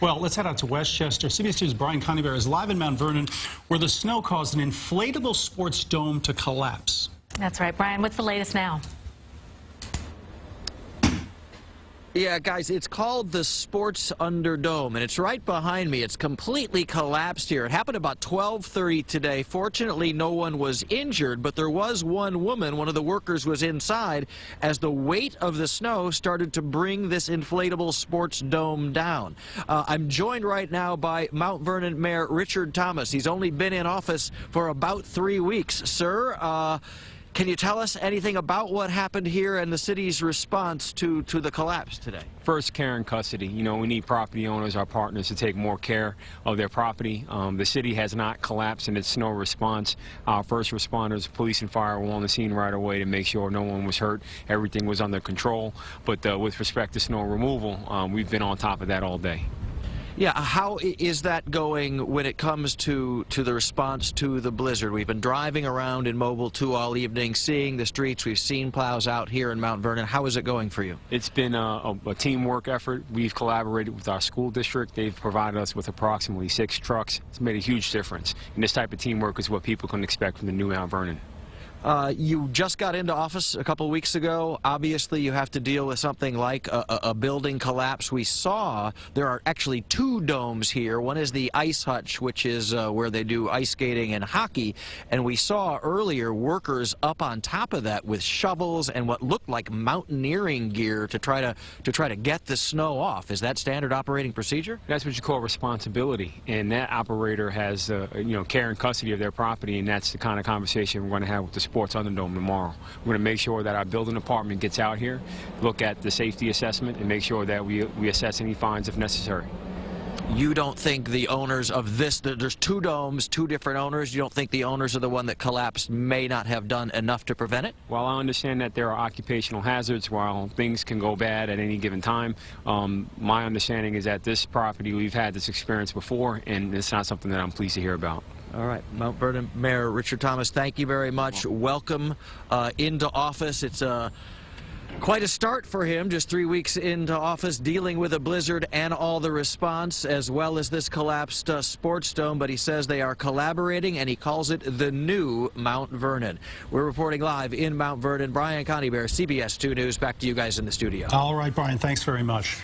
Well, let's head out to Westchester. CBS 2's Brian Conybeare is live in Mount Vernon, where the snow caused an inflatable sports dome to collapse. That's right. Brian, what's the latest now? Yeah, guys, it's called the Sports Underdome, and it's right behind me. It's completely collapsed here. It happened about 12:30 today. Fortunately, no one was injured, but there was one woman. One of the workers was inside as the weight of the snow started to bring this inflatable sports dome down. I'm joined right now by Mount Vernon Mayor Richard Thomas. He's only been in office for about 3 weeks. Sir, can you tell us anything about what happened here and the city's response to the collapse today? First, care and custody. You know, we need property owners, our partners, to take more care of their property. The city has not collapsed in its snow response. Our first responders, police and fire, were on the scene right away to make sure no one was hurt. Everything was under control. But with respect to snow removal, we've been on top of that all day. Yeah, how is that going when it comes to the response to the blizzard? We've been driving around in Mobile 2 all evening, seeing the streets. We've seen plows out here in Mount Vernon. How is it going for you? It's been a teamwork effort. We've collaborated with our school district. They've provided us with approximately 6 trucks. It's made a huge difference. And this type of teamwork is what people can expect from the new Mount Vernon. You just got into office a couple weeks ago. Obviously, you have to deal with something like a building collapse. We saw there are actually 2 domes here. One is the ice hutch, which is where they do ice skating and hockey. And we saw earlier workers up on top of that with shovels and what looked like mountaineering gear to try to get the snow off. Is that standard operating procedure? That's what you call responsibility. And that operator has care and custody of their property, and that's the kind of conversation we're going to have with the Sports Underdome tomorrow. We're going to make sure that our building department gets out here, look at the safety assessment, and make sure that we assess any fines if necessary. You don't think the owners of this, there's 2 domes, 2 different owners, you don't think the owners of the one that collapsed may not have done enough to prevent it? While I understand that there are occupational hazards, while things can go bad at any given time, my understanding is that this property, we've had this experience before, and it's not something that I'm pleased to hear about. All right, Mount Vernon Mayor Richard Thomas, thank you very much. Welcome into office. It's quite a start for him, just 3 weeks into office, dealing with a blizzard and all the response, as well as this collapsed sports dome. But he says they are collaborating, and he calls it the new Mount Vernon. We're reporting live in Mount Vernon. Brian Conybeare, CBS 2 News. Back to you guys in the studio. All right, Brian, thanks very much.